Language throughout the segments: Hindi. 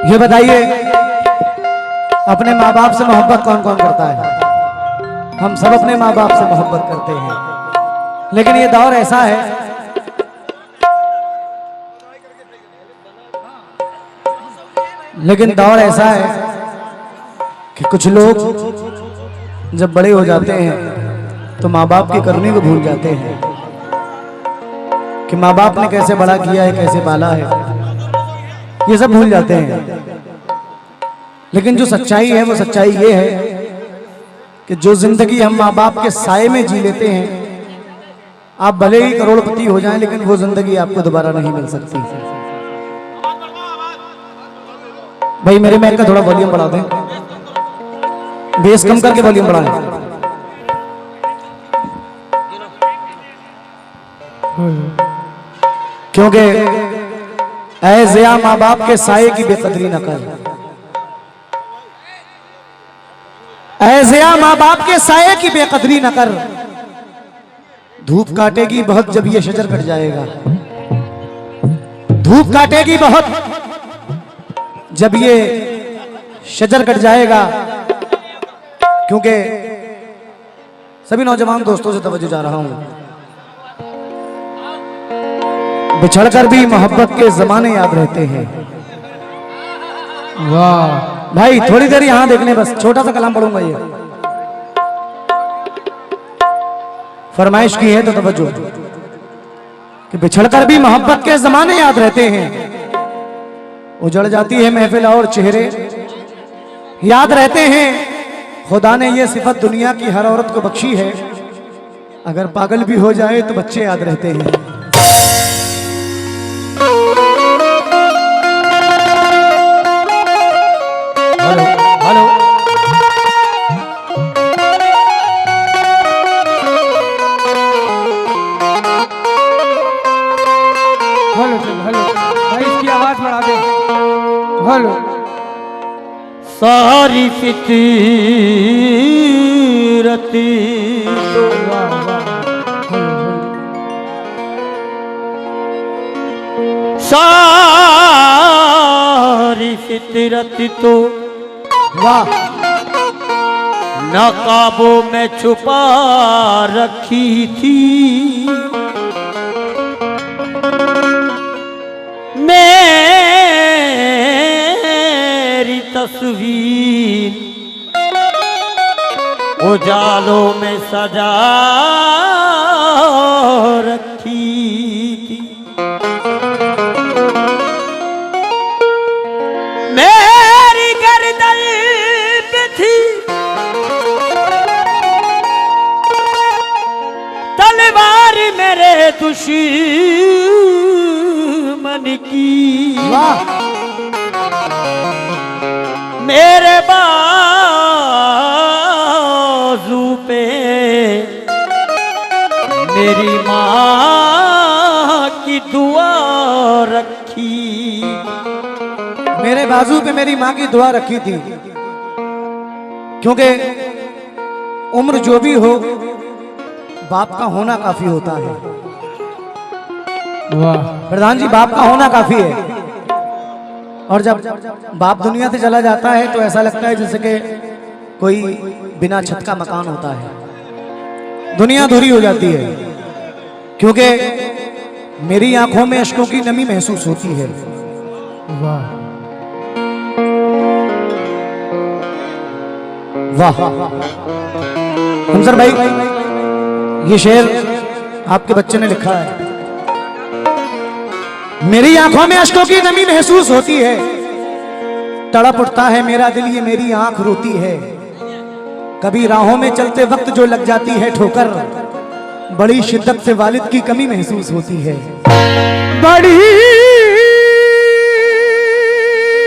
ये बताइए, अपने माँ बाप से मोहब्बत कौन कौन करता है? हम सब अपने माँ बाप से मोहब्बत करते हैं, लेकिन ये दौर ऐसा है कि कुछ लोग जब बड़े हो जाते हैं तो माँ बाप की करनी को भूल जाते हैं कि माँ बाप ने कैसे बड़ा किया है, कैसे पाला है, ये सब भूल जाते हैं। लेकिन जो सच्चाई है वो सच्चाई ये है कि जो जिंदगी हम माँ बाप के साए में जी लेते हैं, आप भले ही करोड़पति हो जाएं लेकिन वो जिंदगी आपको दोबारा नहीं मिल सकती। भाई मेरे माइक का थोड़ा वॉल्यूम बढ़ा दें, बेस कम करके वॉल्यूम बढ़ाएं। क्योंकि ऐ ज़िया माँ बाप के साए की बेकदरी न कर, ऐ ज़िया माँ बाप के साए की बेकदरी न कर, धूप काटेगी बहुत जब ये शजर कट जाएगा, धूप काटेगी बहुत जब ये शजर कट जाएगा। क्योंकि सभी नौजवान दोस्तों से तवज्जो जा रहा हूं, बिछड़कर भी मोहब्बत के जमाने याद रहते हैं। वाह भाई, थोड़ी देर यहां देखने, बस छोटा सा कलाम पढ़ूंगा, ये फरमाइश की है तो तवज्जो कि बिछड़कर भी मोहब्बत के जमाने याद रहते हैं, उजड़ जाती है महफिल और चेहरे याद रहते हैं। खुदा ने ये सिफत दुनिया की हर औरत को बख्शी है, अगर पागल भी हो जाए तो बच्चे याद रहते हैं। हेलो हेलो, हेलो भाई, इसकी आवाज बढ़ा दे। हेलो, सारी फितरती तो सारी फितरत तो वाह नकाबों में छुपा रखी थी, मेरी तस्वीर उजालों में सजा रखी थी, मेरी गर्दन पे थी तलवार मेरे दुश्मन की, वाह मेरे बाजू पे मेरी माँ की दुआ रखी, मेरे बाजू पे मेरी माँ की दुआ रखी थी। क्योंकि उम्र जो भी हो, बाप का होना काफी होता है। वाह प्रधान जी, बाप का होना काफी है। और जब बाप दुनिया से चला जाता है तो ऐसा लगता है जैसे कि कोई बिना छत का मकान होता है, दुनिया अधूरी हो जाती है। क्योंकि मेरी आंखों में अश्कों की नमी महसूस होती है। वाह वाह हमसर भाई, ये शेर आपके बच्चे ने लिखा है। मेरी आंखों में अश्कों की नमी महसूस होती है, तड़प उठता है मेरा दिल, ये मेरी आंख रोती है। कभी राहों में चलते वक्त जो लग जाती है ठोकर, बड़ी शिद्दत से वालिद की कमी महसूस होती है। बड़ी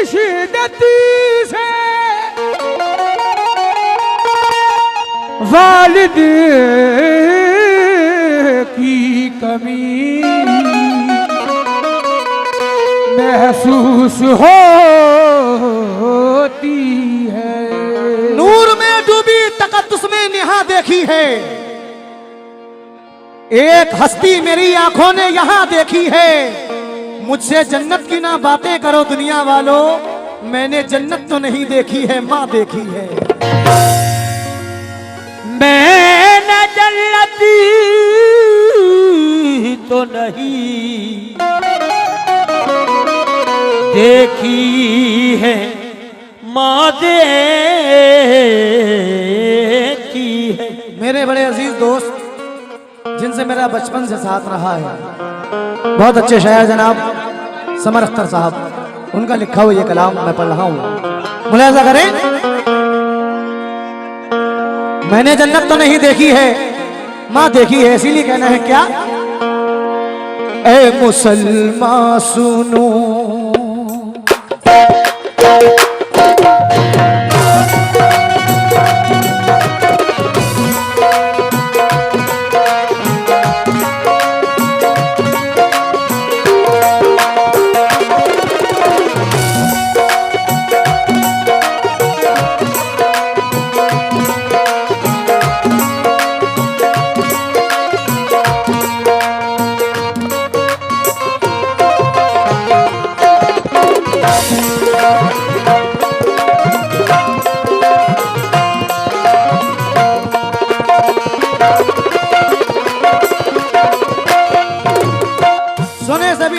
शिद्दत से वालिद की कमी महसूस होती है। नूर में डूबी तकद्दुस में निहा देखी है, एक हस्ती मेरी आंखों ने यहां देखी है। मुझसे जन्नत की ना बातें करो दुनिया वालों, मैंने जन्नत तो नहीं देखी है, माँ देखी है। मैंने जन्नती तो नहीं देखी है, माँ देखी है। मेरे बड़े अजीज दोस्त जिनसे मेरा बचपन से साथ रहा है, बहुत अच्छे शायर जनाब समर अख्तर साहब, उनका लिखा हुआ ये कलाम मैं पढ़ रहा हूँ, मुलाहिजा करें। मैंने जन्नत तो नहीं देखी है, माँ देखी है, इसीलिए कहना है क्या, ए मुसलमान सुनो,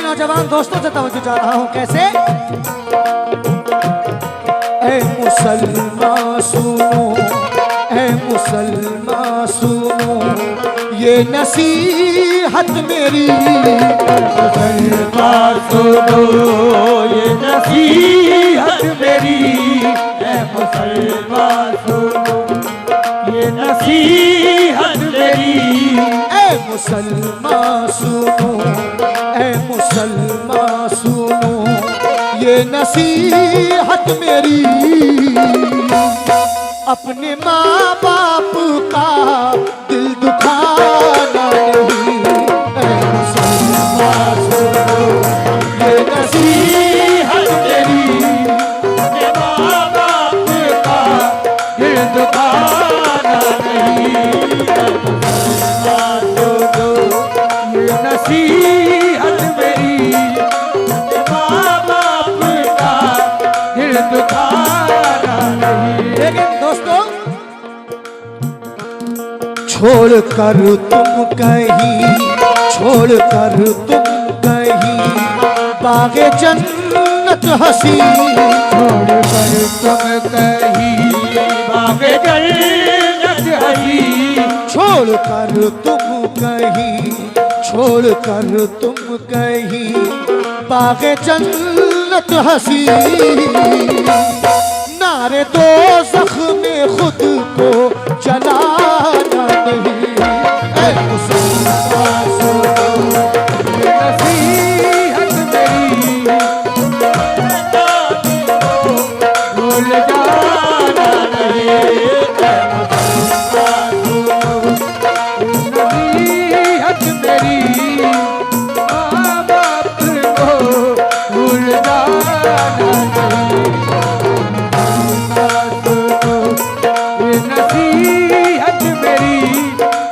नौजवान दोस्तों से तवज्जो चाह रहा हूं, कैसे, ए मुसलमान सुनो, ए मुसलमान सुनो, ये नसीहत मेरी, मुसलमान सुनो, ये नसीहत मेरी, ए मुसलमान सुनो, ये नसीहत मेरी, ए मुसलमान सुनो, ए मुसलमान सुनो, ये नसीहत मेरी, अपने माँ बाप का दिल दुखाना नहीं, ए मुसलमान सुनो, ये नसीहत मेरी, अपने माँ बाप का दिल दुखाना नहीं, मुसलमान सुनो, ये नसीहत मेरी, अपने माँ बाप का दिल दुखाना नहीं। लेकिन दोस्तों छोड़ कर तुम कहीं, छोड़ कर तुम कहीं बागे जन्नत हसी, छोड़ कर तुम कहीं बागे जन्नत हसी, छोड़ कर तुम कहीं, छोड़ कर तुम कहीं बागे जन्नत हसी, नारे दो जख्म खुद को जलाना नहीं, ए मुसलमान सुनो, ये नसीहत मेरी, भूल जाना नहीं, नसीहत मेरी, माँ बाप को भूल जाना नहीं, ये नसीहत मेरी,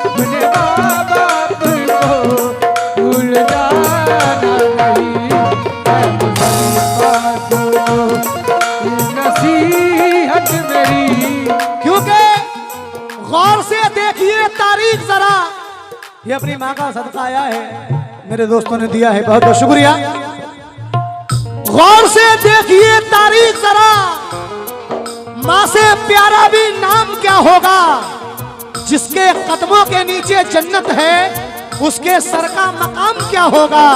अपने माँ बाप को भूल जाना नहीं, ये नसीहत मेरी। क्योंकि गौर से देखिए तारीख जरा, ये अपनी माँ का सदका आया है, मेरे दोस्तों ने दिया है, बहुत बहुत शुक्रिया। गौर से देखिए तारीख जरा, माँ से प्यारा भी नाम क्या होगा, जिसके कदमों के नीचे जन्नत है, उसके सर का मकाम क्या होगा।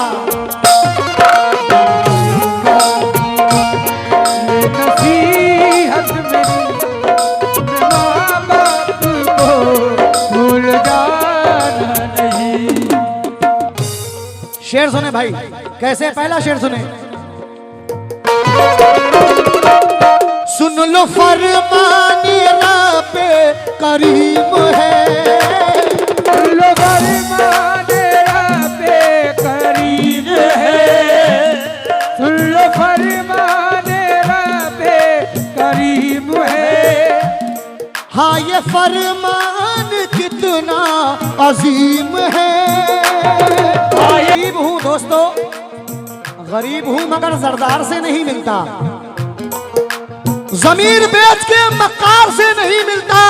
नसीहत मेरी, माँ बाप को भूल जाना नहीं। शेर सुने भाई, कैसे, पहला शेर सुने, सुन लो फरमाने पे करीम है, लो फरमाने पे करीब है, सुन लो फरमाने पे करीब है, हाँ ये फरमान कितना अजीम है। गरीब हूँ दोस्तों, गरीब हूँ मगर जरदार से नहीं मिलता, जमीन बेच के मकार से नहीं मिलता।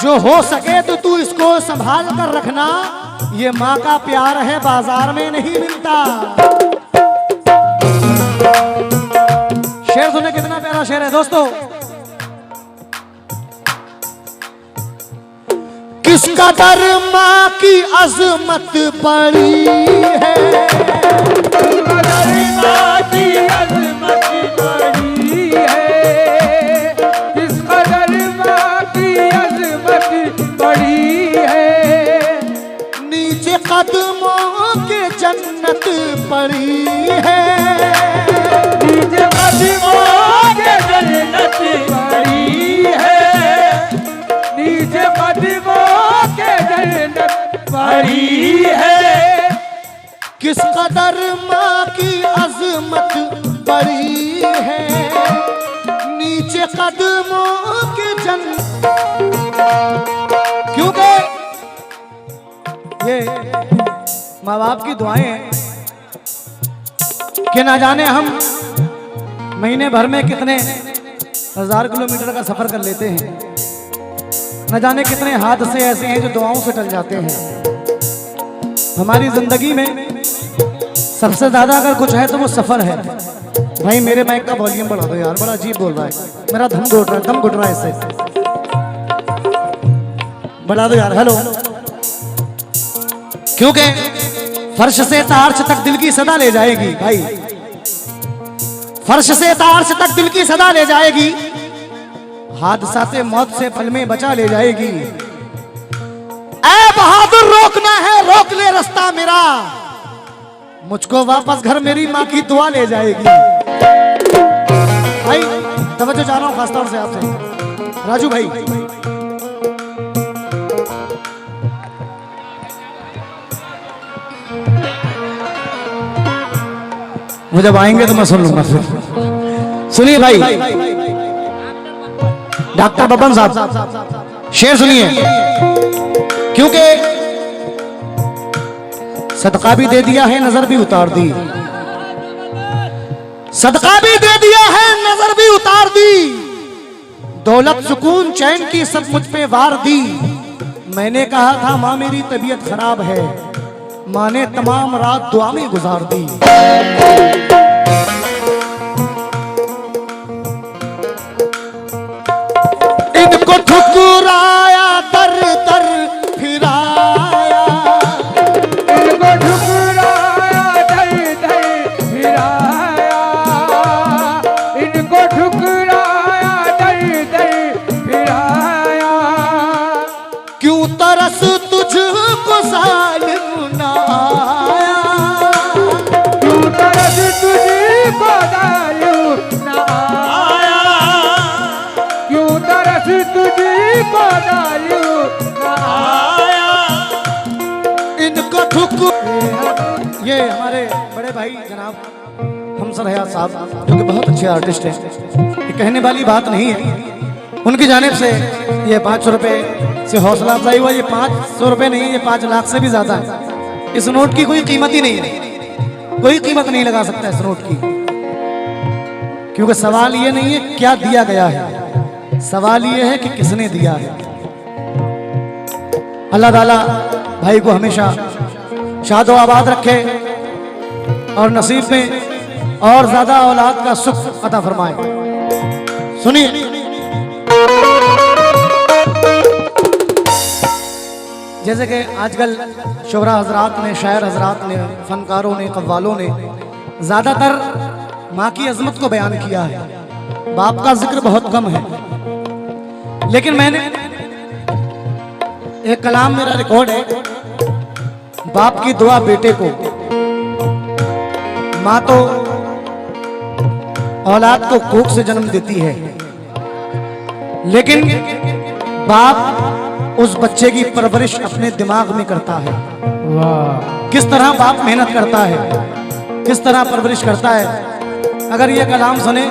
जो हो सके तो तू इसको संभाल कर रखना, ये माँ का प्यार है, बाजार में नहीं मिलता। शेर सुने, कितना प्यारा शेर है दोस्तों। किस कदर माँ की अजमत बड़ी है, माँ की अजमत बड़ी है, किस कदर माँ की अजमत बड़ी है। नीचे कदमों के जन्नत पड़ी है, नीचे कदमों के जन्नत पड़ी है, नीचे कदमों के जन्नत पड़ी है। किस कदर माँ की अजमत बड़ी है, नीचे कदमों के जन्नत। क्योंकि ये माँ बाप की दुआएं हैं कि ना जाने हम महीने भर में कितने 1000 किलोमीटर का सफर कर लेते हैं, न जाने कितने हादसे ऐसे हैं जो दुआओं से टल जाते हैं। हमारी जिंदगी में सबसे ज्यादा अगर कुछ है तो वो सफर है। भाई मेरे माइक का वॉल्यूम बढ़ा दो यार, बड़ा अजीब बोल रहा है, मेरा दम घुट रहा है इससे, बढ़ा दो यार। हेलो। क्योंकि फर्श से तार्श तक दिल की सदा ले जाएगी भाई, फर्श से तार्श तक दिल की सदा ले जाएगी, हादसा से मौत से पल में बचा ले जाएगी। ऐ बहादुर रोकना है, रोक ले रास्ता मेरा, मुझको वापस घर मेरी माँ की दुआ ले जाएगी। भाई तवज्जो चाह रहा हूँ खासतौर से आपसे, राजू भाई। वो जब आएंगे तो मैं सुन लूंगा फिर। सुनिए भाई, डॉक्टर बब्बन साहब शेर सुनिए। क्योंकि सदका भी दे दिया है, नजर भी उतार दी, सदका भी दे दिया है, नजर भी उतार दी, दौलत सुकून चैन की सब मुझ पे वार दी। मैंने कहा था माँ मेरी तबीयत खराब है, माँ ने तमाम रात दुआ में गुजार दी। इनको ठुकराया दर दर फिराया, इनको ठुकराया दर दर फिराया, इनको ठुकराया दर दर फिराया। क्यों तरस तुझको जालिम ना आया, क्यों तरस तुझको जालिम ना आया, क्यों तरस तुझको जालिम ना आया। इनको ठुक। ये हमारे बड़े भाई जनाब हमसर हयात साहब जो कि बहुत अच्छे आर्टिस्ट हैं, ये कहने वाली बात नहीं है, उनकी जानिब से ये 500 रुपये से हौसला अफजाई हुआ। ये 500 रुपये नहीं, ये 5 लाख से भी ज्यादा है। इस नोट की कोई कीमत ही नहीं है, कोई कीमत नहीं लगा सकता इस नोट की। क्योंकि सवाल ये नहीं है क्या दिया गया है, सवाल ये है कि किसने दिया है। अल्लाह ताला भाई को हमेशा शादो आबाद रखे और नसीब में और ज्यादा औलाद का सुख अता फरमाए। सुनिए, जैसे कि आजकल शोहरा हजरात ने, शायर हजरात ने, फनकारों ने, कव्वालों ने ज्यादातर माँ की अजमत को बयान किया है, बाप का जिक्र बहुत कम है। लेकिन मैंने एक कलाम मेरा रिकॉर्ड है, बाप की दुआ बेटे को। माँ तो औलाद को कोख से जन्म देती है, लेकिन बाप उस बच्चे की परवरिश अपने दिमाग में करता है। वाह, किस तरह बाप मेहनत करता है, किस तरह परवरिश करता है। अगर ये कलाम सुने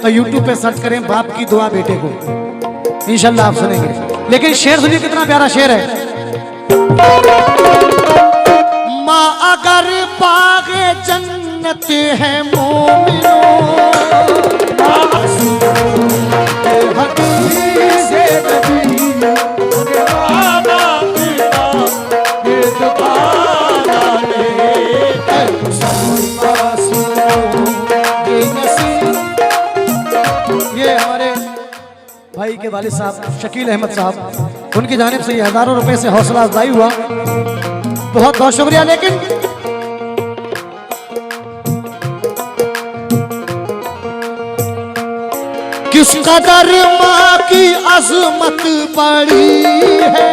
तो YouTube पे सर्च करें बाप की दुआ बेटे को, इंशाल्लाह आप सुनेंगे। लेकिन शेर सुनिए, कितना प्यारा शेर है। माँ अगर बागे जन्नत है मोमिनो, के वालिद साहब शकील अहमद साहब, उनकी जानिब से ये हजारों रुपए से हौसला अफजाई हुआ, बहुत बहुत शुक्रिया। लेकिन किस कदर माँ की अजमत बड़ी है,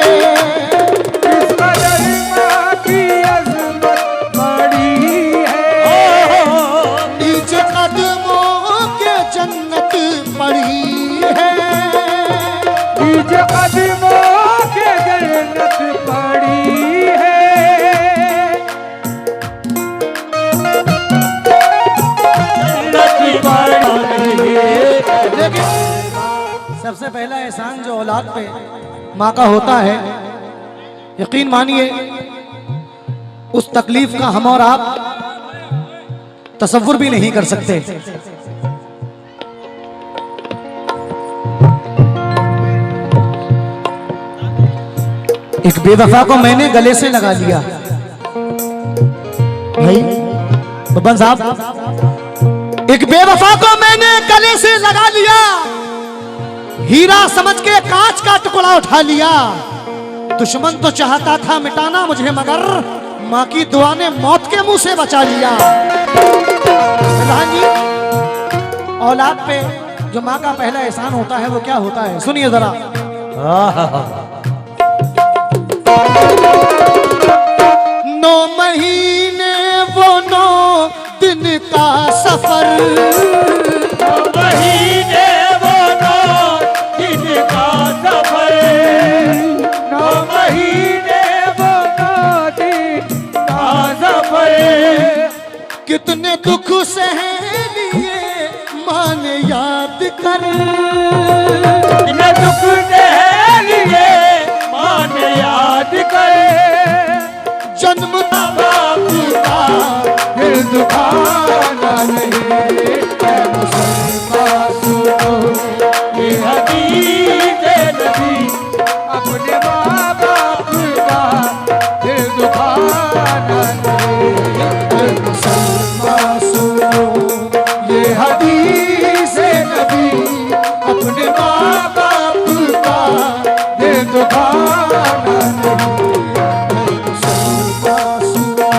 किस कदर माँ की अजमत बड़ी है, नीचे कदमों के जन्नत पड़ी है, नीचे कदमों के जन्नत पड़ी है। लेकिन सबसे पहला एहसान जो औलाद पे माँ का होता है, यकीन मानिए उस तकलीफ का हम और आप तसव्वुर भी नहीं कर सकते। एक बेवफा को मैंने गले से लगा लिया, भाई बब्बन साहब, एक बेवफा को मैंने गले से लगा लिया, हीरा समझ के कांच का टुकड़ा उठा लिया। दुश्मन तो चाहता था मिटाना मुझे, मगर माँ की दुआ ने मौत के मुंह से बचा लिया। रानी, औलाद पे जो माँ का पहला एहसान होता है वो क्या होता है, सुनिए जरा। 9 महीने वो 9 दिन का सफर, 9 महीने वो 9 दिन का सफर, 9 महीने वो 9 दिन का सफर। कितने दुख सह लिए माँ ने याद कर, न दुख दे लिए माँ ने याद करे, जन्म बाप का दिल दुखाना नहीं, ऐ मुसलमान सुनो ये हदीस नबी, अपने माँ बाप का दिल दुखाना नहीं। ऐ मुसलमान सुनो ये हदीस नबी, अपने माँ बाप का दिल दुखाना नहीं। ऐ मुसलमान सुनो।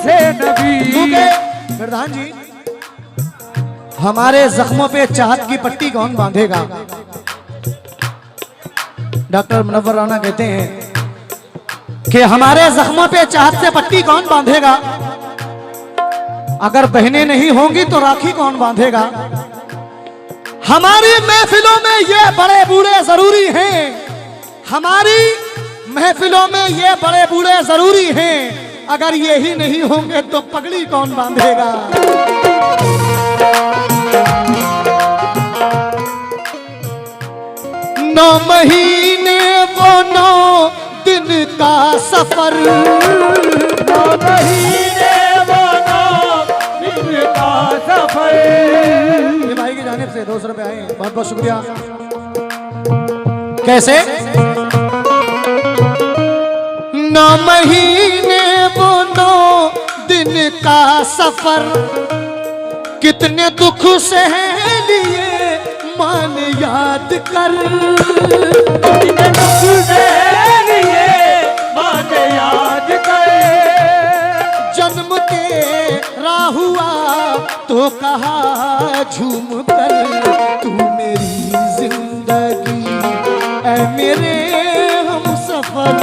से नबी क्योंकि प्रधान जी, हमारे जख्मों पे चाहत की पट्टी कौन बांधेगा? डॉक्टर मुनव्वर राना कहते हैं कि हमारे जख्मों पे चाहत से पट्टी कौन बांधेगा? अगर बहनें नहीं होंगी तो राखी कौन बांधेगा? हमारी महफिलों में ये बड़े बूढ़े जरूरी हैं, हमारी महफिलों में ये बड़े बूढ़े जरूरी हैं। अगर ये ही नहीं होंगे तो पगड़ी कौन बांधेगा? 9 महीने वो 9 दिन का सफर, 9 महीने वो 9 दिन का सफर। ये भाई की जानिब से 200 रुपए आए, बहुत बहुत शुक्रिया। कैसे? 9 महीने वो 9 दिन का सफर, कितने दुख सह लिए मान याद कर, कितने दुख दे लिए माँ ने याद करे, जन्म तेरा हुआ तो कहा झूम कर, तू मेरी जिंदगी ऐ मेरे हम सफर,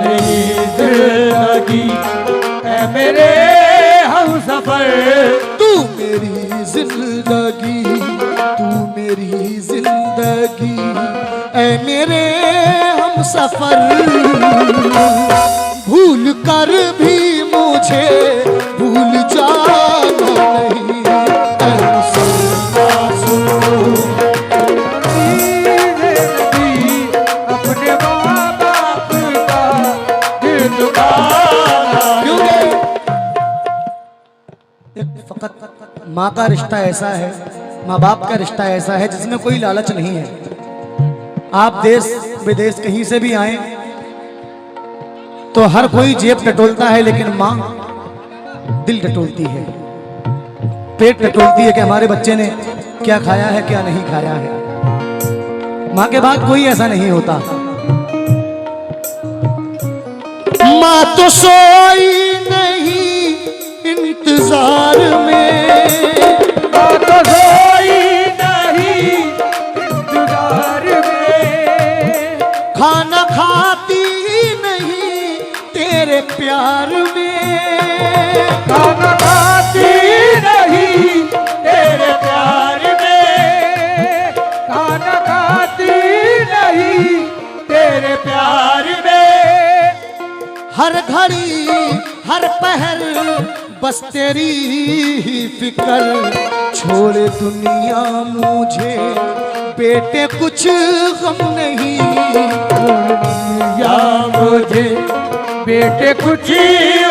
मेरी जिंदगी ऐ मेरे हम सफर, तू मेरी जिंदगी, तू मेरी जिंदगी ऐ मेरे हम सफर, भूल कर भी मुझे भूल जाना नहीं, ऐ मुसलमान सुनो। अपने माँ बाप का दिल फकत माँ का रिश्ता ऐसा है, माँ बाप का रिश्ता ऐसा है जिसमें कोई लालच नहीं है। आप देश विदेश कहीं से भी आए तो हर कोई जेब टटोलता है, लेकिन माँ दिल टटोलती है, पेट टटोलती है कि हमारे बच्चे ने क्या खाया है क्या नहीं खाया है। माँ के बाद कोई ऐसा नहीं होता। माँ तो सोई नहीं इंतजार में, माँ तो सोई नहीं इंतजार में, खाना खाती नहीं तेरे प्यार में, खाना खाती नहीं तेरे प्यार में, खाना खाती नहीं तेरे प्यार में। हर घड़ी हर पहर बस तेरी ही फिक्र, छोड़ दुनिया मुझे बेटे कुछ गम नहीं, या मुझे बेटे कुछ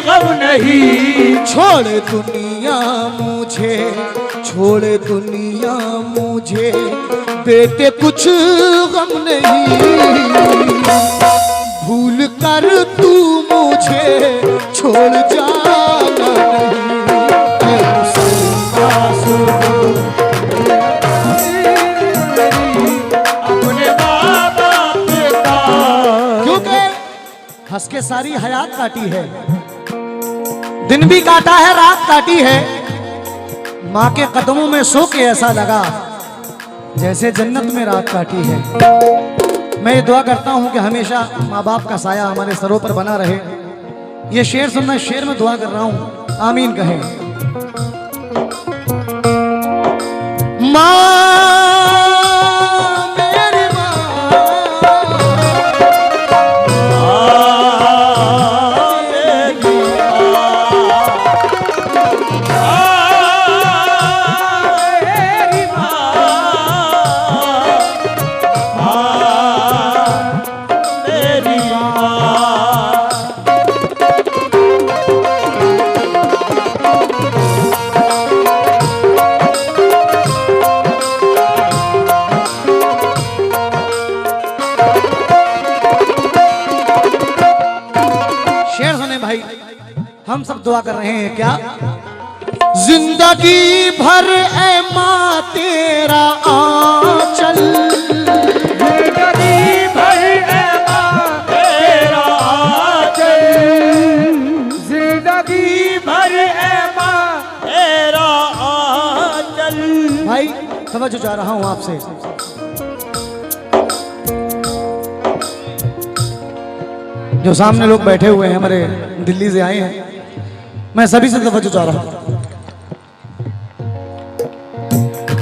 गम नहीं, छोड़ दुनिया मुझे, छोड़ दुनिया मुझे बेटे कुछ गम नहीं, भूल कर तू मुझे छोड़ जाना नहीं। अपने माँ बाप का, क्योंकि हंस के सारी हयात काटी है, दिन भी काटा है रात काटी है, माँ के कदमों में सो के ऐसा लगा जैसे जन्नत में रात काटी है। मैं ये दुआ करता हूँ कि हमेशा माँ बाप का साया हमारे सरों पर बना रहे। ये शेर सुनना, शेर में दुआ कर रहा हूँ, आमीन कहें। माँ मेरी माँ, हम सब दुआ कर रहे हैं क्या? जिंदगी भर ए माँ तेरा आंचल, जिंदगी भर ए माँ तेरा आंचल, जिंदगी भर ए माँ तेरा आंचल। भाई समझ जा रहा हूं आपसे, जो सामने लोग बैठे हुए हैं हमारे दिल्ली से आए हैं, मैं सभी से तवज्जो चाह रहा हूं।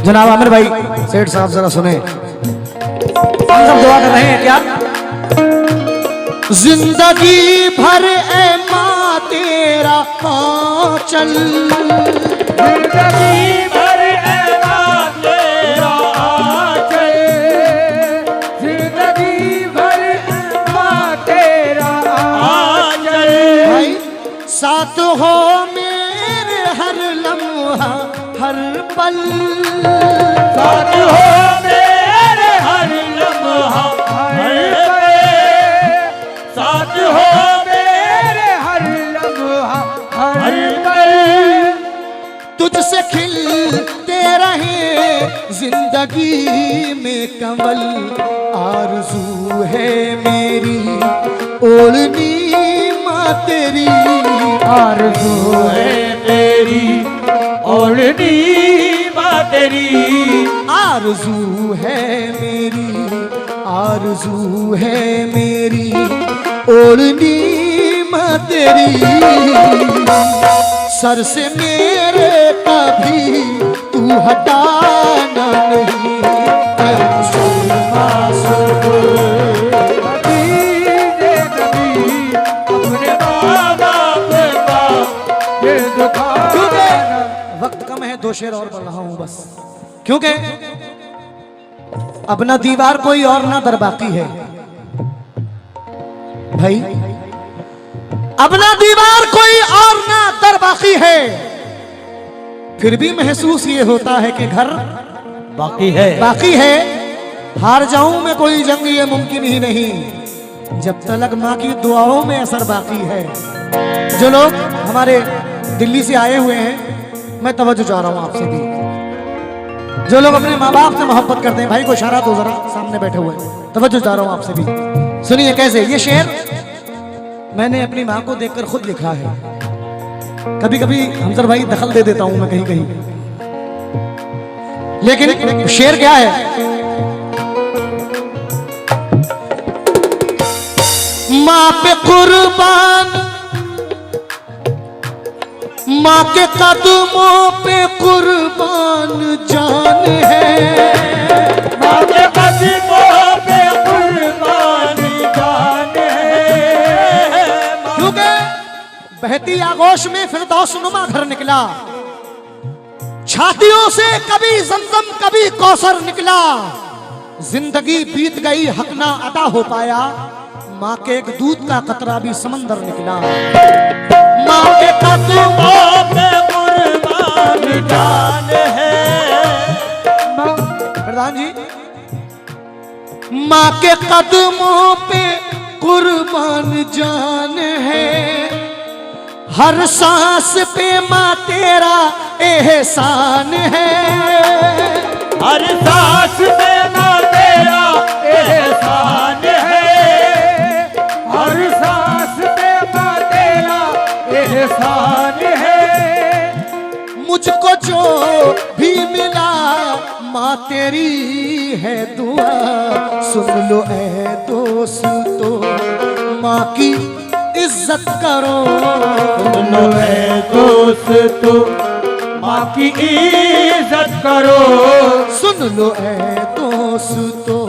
जनाब आमिर भाई सेठ साहब जरा सुने, हम सब दुआ कर रहे हैं क्या? जिंदगी भर ए माँ तेरा आंचल, जिंदगी भर ए माँ तेरा आंचल, जिंदगी भर ए माँ तेरा आंचल। भाई साथ हो मेरे हर लम्हा हर पल, साथ हो मेरे हर लम्हा हर पल, साथ हो मेरे हर लम्हा हर पल। तुझसे खिलते रहे जिंदगी में कमल, आरज़ू है मेरी ओढ़नी माँ तेरी, आरज़ू है मेरी ओढ़नी माँ तेरी, आरज़ू है मेरी, आरज़ू है मेरी ओढ़नी माँ तेरी। सर से मेरे कभी तू हटाना नहीं, वक्त कम है, दो शेर और पढ़ रहा हूं बस, क्योंकि अब ना दीवार कोई और ना दर बाकी है। भाई अब ना दीवार कोई और ना दर बाकी है, फिर भी महसूस ये होता है कि घर बाकी है, बाकी है। हार जाऊं मैं कोई जंग ये मुमकिन ही नहीं, जब तक माँ की दुआओं में असर बाकी है। जो लोग हमारे दिल्ली से आए हुए हैं, मैं तवज्जो चाह रहा हूं आपसे भी, जो लोग अपने माँ बाप से मोहब्बत करते हैं, भाई को इशारा दो जरा, सामने बैठे हुए हैं, तवज्जो चाह रहा हूं आपसे भी। सुनिए कैसे ये शेर मैंने अपनी माँ को देखकर खुद लिखा है। कभी कभी हमसर भाई दखल दे देता हूं मैं कहीं कहीं, लेकिन शेर क्या है? माँ पे कुर्बान, माँ के कदमों पे कुर्बान जान है, माँ के कदमों पे कुर्बान जान है। क्योंकि बहती आगोश में फिरदौस नुमा घर निकला, छातियों से कभी जमजम कभी कौसर निकला, जिंदगी बीत गई हक ना अदा हो पाया, माँ के एक दूध का कतरा भी समंदर निकला। माँ के कदमों पे कुर्बान जान है। प्रधान जी, माँ के कदमों पे कुर्बान जान है, हर सांस पे माँ तेरा एहसान है, हर सांस में माँ तेरा एहसान है, हर सांस पे माँ तेरा एहसान है। मुझको जो भी मिला माँ तेरी है दुआ, सुन लो ऐ दोस्तों माँ की इज्जत करो, सुन लो ऐ दोस्तों माँ की इज्जत करो, सुन लो ऐ दोस्तों,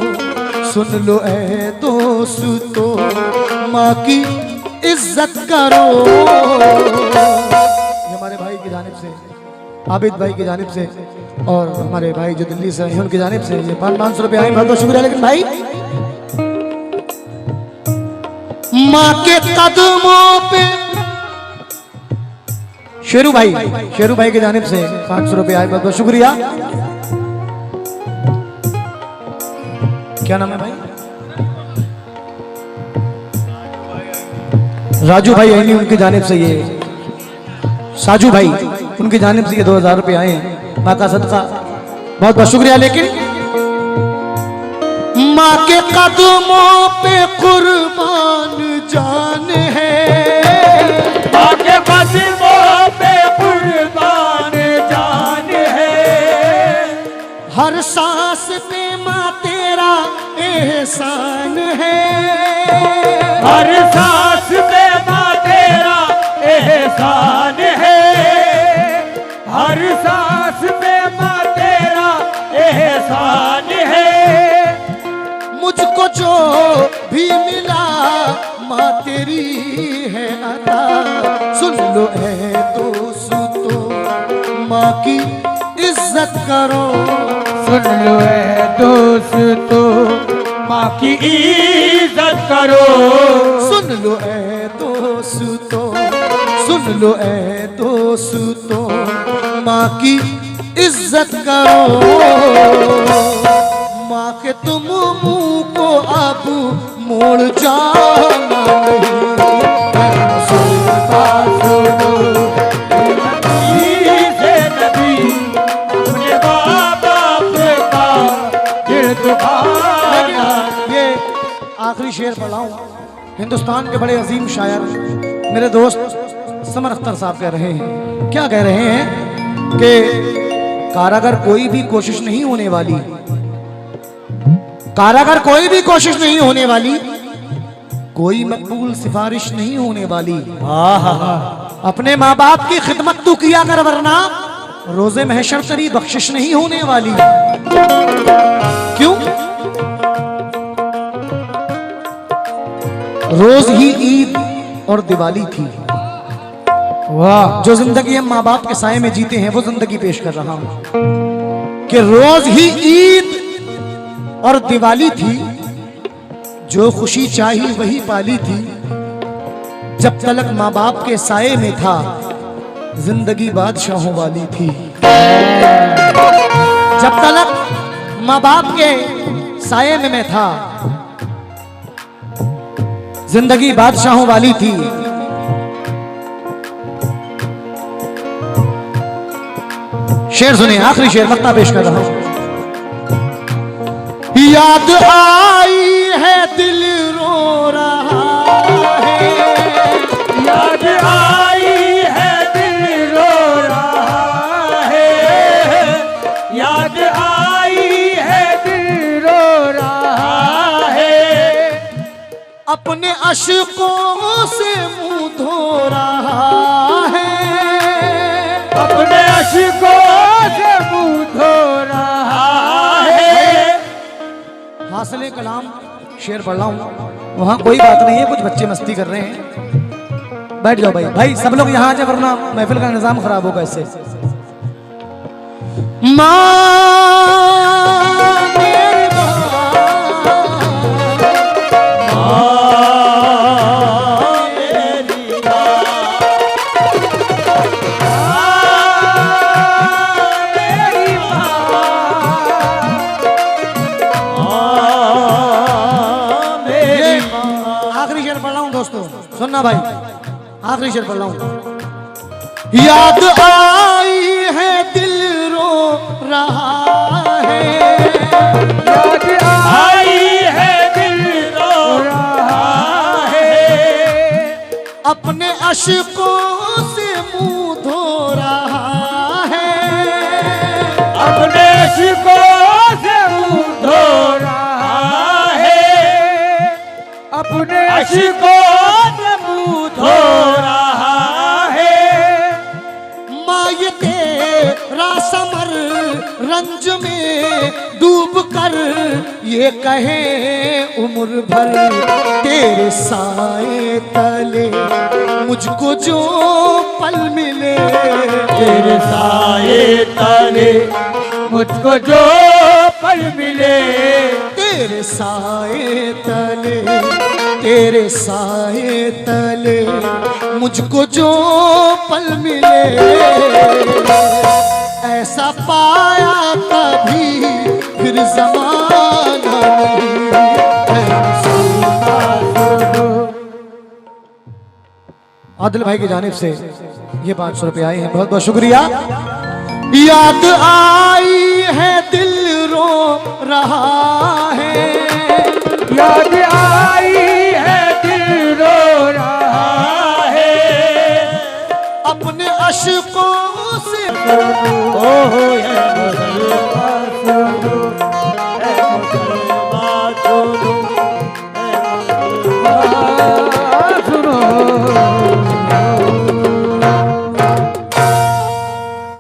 सुन लो ऐ दोस्तों माँ की इज्जत करो। ये हमारे भाई की जानिब से, आबिद भाई की जानिब से, और हमारे भाई जो दिल्ली से हैं उनकी जानिब से ये 500 रुपये आए, बहुत बहुत शुक्रिया। लेकिन भाई माँ के कदमों पे शेरू भाई की जानिब से 500 रुपये आए, बहुत बहुत शुक्रिया। क्या नाम है भाई? राजू भाई है नहीं, उनकी जानिब से ये साजू भाई, उनकी जानिब से ये 2000 रुपये आए हैं, माँ का सदका, बहुत बहुत शुक्रिया। लेकिन माँ के कदमों पे कुर्बान जान है, माँ के कदमों पे कुर्बान जान है, हर सांस पे माँ तेरा एहसान है, हर सांस में माँ तेरा एहसान है, हर सांस में माँ तेरा एहसान है। मुझको जो भी मिला माँ तेरी है अता, सुन लो ऐ दोस्तों माँ की इज्जत करो, सुन लो ऐ दोस्तों माँ की इज्जत करो, सुन लो ऐ दोस्तों, सुन लो ऐ दोस्तों माँ की इज्जत करो। माँ के तुम मुंह को अब मोड़ जाना नहीं, सुनता सुनो से नबी अपने बाप का दिल दुखाना। ये आखिरी शेर पढ़ा हूं, हिंदुस्तान के बड़े अजीम शायर मेरे दोस्त समर अख्तर साहब कह रहे हैं, क्या कह रहे हैं कि कारागर कोई भी कोशिश नहीं होने वाली, कारागर कोई भी कोशिश नहीं होने वाली, कोई मकबूल सिफारिश नहीं होने वाली, अपने माँ बाप की खिदमत तू किया कर वरना रोजे महशर तेरी बख्शिश नहीं होने वाली। क्यों? रोज ही ईद और दिवाली थी। वाह, जो जिंदगी हम माँ बाप के साए में जीते हैं वो जिंदगी पेश कर रहा हूं कि रोज ही ईद और दिवाली थी, जो खुशी चाही वही पाली थी, जब तलक माँ बाप के साए में था जिंदगी बादशाहों वाली थी, जब तलक माँ बाप के साए में मैं था जिंदगी बादशाहों वाली थी। शेर सुनिए, आखिरी शेर मक्ता पेश कर रहा हूं। याद आई है दिल रो रहा है, याद आई है दिल रो रहा है, याद आई है दिल रो रहा है, अपने अशकों से मुंह धो रहा है, अपने अशकों से मुंह धो रहा है। हासिल कलाम शेर पढ़ रहा हूं, वहां कोई बात नहीं है, कुछ बच्चे मस्ती कर रहे हैं, बैठ जाओ भाई। भाई सब लोग यहां आ जाए वरना महफिल का निजाम खराब होगा इससे। माँ मेरी माँ, आखिरी शेर पढ़ रहा हूं दोस्तों, सुनना भाई, आखिरी शेर पढ़ रहा हूं। याद आई है दिल रो रहा है, याद आई है दिल रो रहा है, अपने अशकों से मुंह धो रहा है, अपने अशकों से मुंह धो रहा है, अपने अशकों से मुंह धो रहा है। माँ ये तेरा समर रंज में डूब कर ये कहे उम्र भर, तेरे साए तले मुझको जो पल मिले, तेरे साए तले मुझको जो पल मिले, तेरे साए तले, तेरे साए तले मुझको जो पल मिले, ऐसा पाया कभी फिर ज़माना नहीं। आदिल भाई की जानिब से ये 500 रुपये आए हैं, बहुत बहुत शुक्रिया। याद आई है दिल रो रहा है, याद आई है दिल रो रहा है, अपने अशकों से ओहो